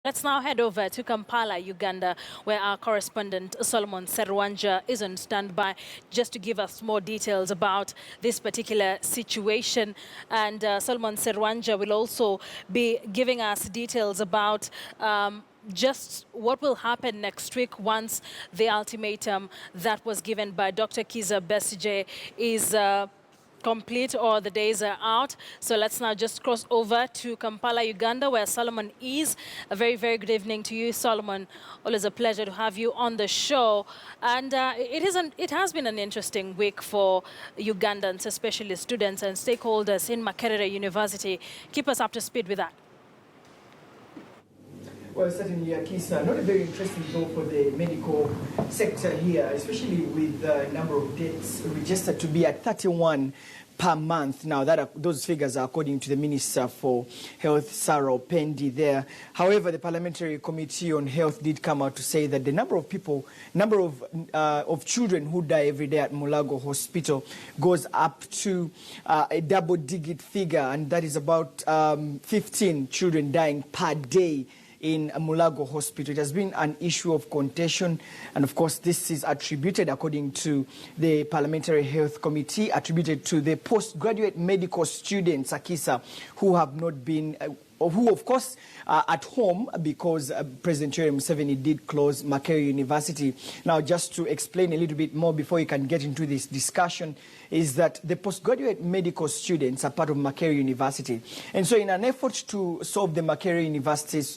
Let's now head over to Kampala, Uganda, where our correspondent Solomon Serwanja is on standby just to give us more details about this particular situation. And Solomon Serwanja will also be giving us details about just what will happen next week once the ultimatum that was given by Dr. Kizza Besigye is complete or the days are out. So let's now just cross over to Kampala, Uganda, where Solomon is. A very, very good evening to you, Solomon. Always a pleasure to have you on the show. And it has been an interesting week for Ugandans, especially students and stakeholders in Makerere University. Keep us up to speed with that. Well, certainly, Akisa, not a very interesting though for the medical sector here, especially with the number of deaths registered to be at 31 per month. Now, those figures are according to the Minister for Health, Sarah Pendi there. However, the Parliamentary Committee on Health did come out to say that the number of children who die every day at Mulago Hospital goes up to a double-digit figure, and that is about 15 children dying per day in Mulago Hospital. It has been an issue of contention, and of course this is attributed, according to the Parliamentary Health Committee, attributed to the postgraduate medical students, Akisa, who have not been who of course are at home because President Yoweri Museveni did close Makerere University. Now, just to explain a little bit more before you can get into this discussion, is that the postgraduate medical students are part of Makerere University. And so in an effort to solve the Makerere University's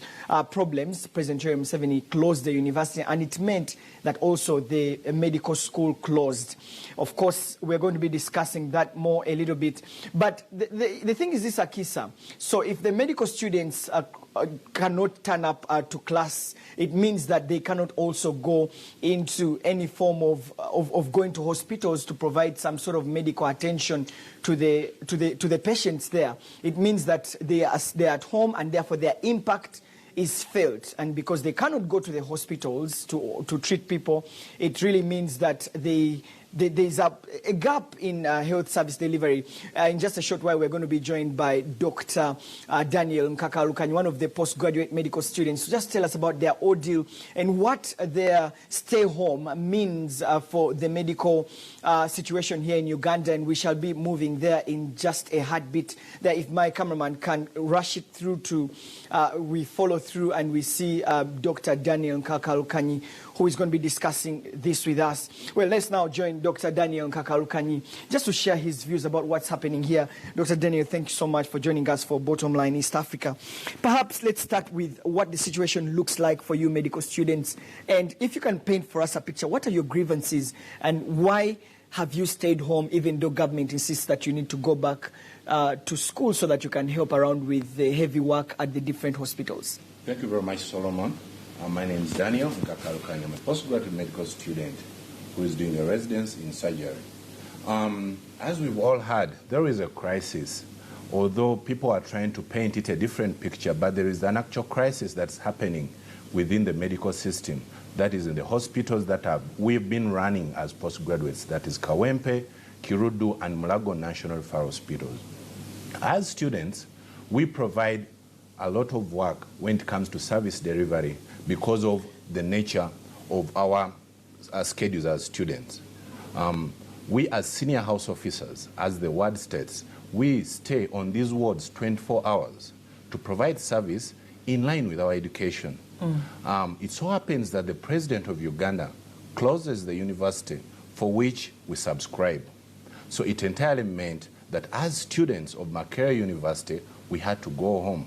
problems, President Yoweri Museveni closed the university, and it meant that also the medical school closed. Of course, we're going to be discussing that more a little bit. But the thing is this, Akisa. So if the medical students cannot turn up to class, it means that they cannot also go into any form of going to hospitals to provide some sort of medical attention to the patients there. It means that they're at home, and therefore their impact is felt. And because they cannot go to the hospitals to treat people, it really means that there's a gap in health service delivery. In just a short while, we're going to be joined by Dr. Daniel Nkakalukanyi, one of the postgraduate medical students, to just tell us about their ordeal and what their stay home means for the medical situation here in Uganda. And we shall be moving there in just a heartbeat. There, if my cameraman can rush it through to, we follow through and we see Dr. Daniel Nkakalukanyi, who is going to be discussing this with us. Well, let's now join Dr. Daniel Nkakalukanyi just to share his views about what's happening here. Dr. Daniel, thank you so much for joining us for Bottom Line East Africa. Perhaps let's start with what the situation looks like for you medical students. And if you can paint for us a picture, what are your grievances and why have you stayed home even though government insists that you need to go back to school so that you can help around with the heavy work at the different hospitals? Thank you very much, Solomon. My name is Daniel Nkakalukanyi. I'm a postgraduate medical student who is doing a residence in surgery. As we've all heard, there is a crisis. Although people are trying to paint it a different picture, but there is an actual crisis that's happening within the medical system. That is in the hospitals that we've been running as postgraduates. That is Kawempe, Kirudu, and Mulago National Referral Hospitals. As students, we provide a lot of work when it comes to service delivery because of the nature of our schedules as students. We as senior house officers, as the ward states, we stay on these wards 24 hours to provide service in line with our education. It so happens that the president of Uganda closes the university for which we subscribe. So it entirely meant that as students of Makerere University, we had to go home.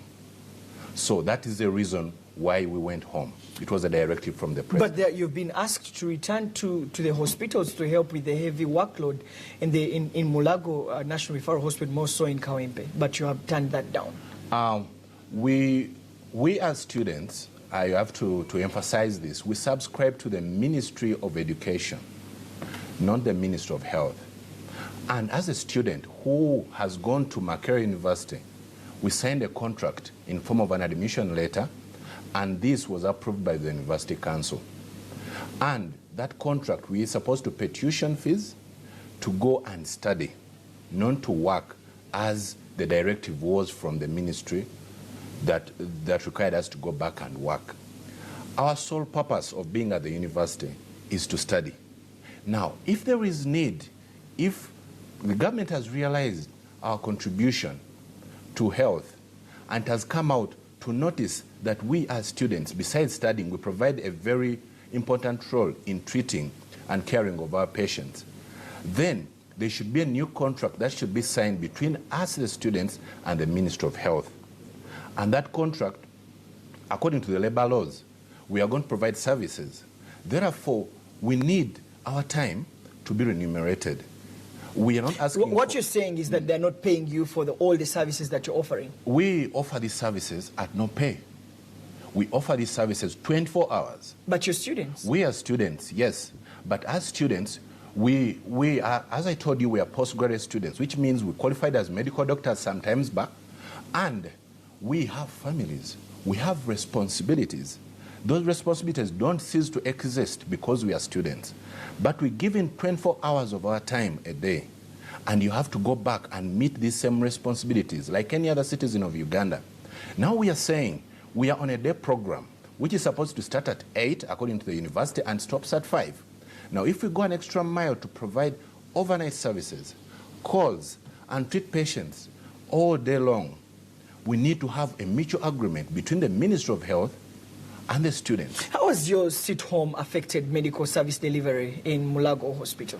So that is the reason why we went home. It was a directive from the president. But you've been asked to return to the hospitals to help with the heavy workload in Mulago National Referral Hospital, more so in Kawempe, but you have turned that down. We as students, I have to emphasize this, we subscribe to the Ministry of Education, not the Ministry of Health. And as a student who has gone to Makerere University, we signed a contract in form of an admission letter, and this was approved by the University Council. And that contract, we are supposed to pay tuition fees to go and study, not to work as the directive was from the ministry that required us to go back and work. Our sole purpose of being at the university is to study. Now, if there is need, if the government has realized our contribution to health and has come out to notice that we as students, besides studying, we provide a very important role in treating and caring of our patients, then there should be a new contract that should be signed between us, the students, and the Ministry of Health. And that contract, according to the labor laws, we are going to provide services. Therefore, we need our time to be remunerated. We are not asking. What you're saying is that they're not paying you for all the services that you're offering? We offer these services at no pay. We offer these services 24 hours. But you're students? We are students, yes. But as students, we are, as I told you, we are postgraduate students, which means we qualified as medical doctors sometimes back, and we have families. We have responsibilities. Those responsibilities don't cease to exist because we are students. But we give in 24 hours of our time a day, and you have to go back and meet these same responsibilities like any other citizen of Uganda. Now we are saying we are on a day program, which is supposed to start at 8, according to the university, and stops at 5. Now, if we go an extra mile to provide overnight services, calls, and treat patients all day long, we need to have a mutual agreement between the Ministry of Health and the students. How has your sit home affected medical service delivery in Mulago Hospital?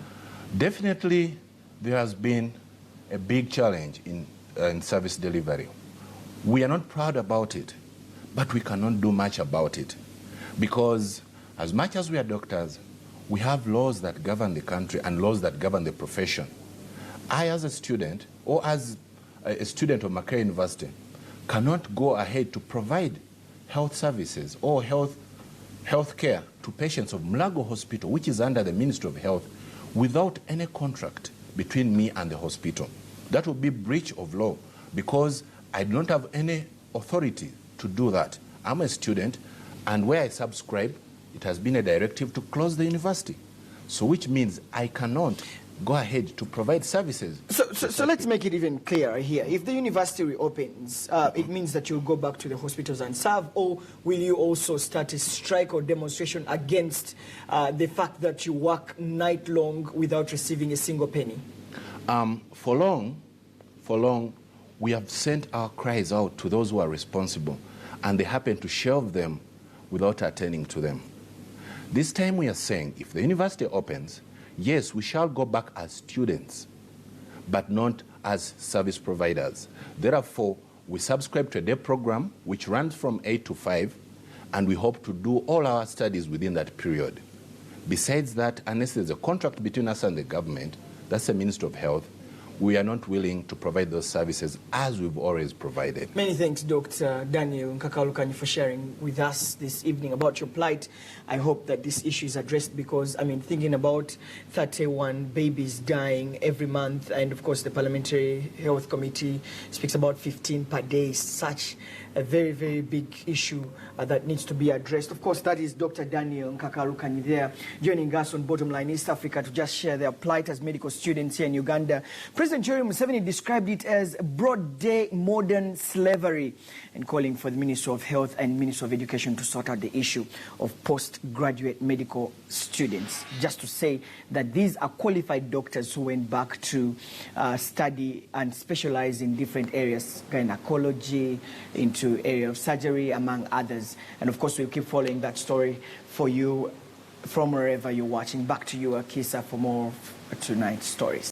Definitely, there has been a big challenge in service delivery. We are not proud about it, but we cannot do much about it, because as much as we are doctors, we have laws that govern the country and laws that govern the profession. I, as a student, or as a student of Makerere University, cannot go ahead to provide health services or health care to patients of Mulago Hospital, which is under the Ministry of Health, without any contract between me and the hospital. That would be breach of law, because I don't have any authority to do that. I'm a student, and where I subscribe, it has been a directive to close the university. So which means I cannot go ahead to provide services. So let's make it even clearer here. If the university reopens, it means that you'll go back to the hospitals and serve, or will you also start a strike or demonstration against the fact that you work night long without receiving a single penny? For long, we have sent our cries out to those who are responsible, and they happen to shelve them without attending to them. This time we are saying, if the university opens, yes, we shall go back as students, but not as service providers. Therefore, we subscribe to a day program which runs from 8 to 5, and we hope to do all our studies within that period. Besides that, unless there's a contract between us and the government, that's the Ministry of Health, we are not willing to provide those services as we've always provided. Many thanks, Dr. Daniel Nkakalukanyi, for sharing with us this evening about your plight. I hope that this issue is addressed, because, I mean, thinking about 31 babies dying every month, and of course the Parliamentary Health Committee speaks about 15 per day, such a very, very big issue that needs to be addressed. Of course, that is Dr. Daniel Nkakalukanyi there, joining us on Bottom Line East Africa to just share their plight as medical students here in Uganda. President Yoweri Museveni described it as broad-day modern slavery, and calling for the Ministry of Health and Ministry of Education to sort out the issue of postgraduate medical students. Just to say that these are qualified doctors who went back to study and specialize in different areas, gynecology, into area of surgery, among others. And of course, we'll keep following that story for you from wherever you're watching. Back to you, Akisa, for more of tonight's stories.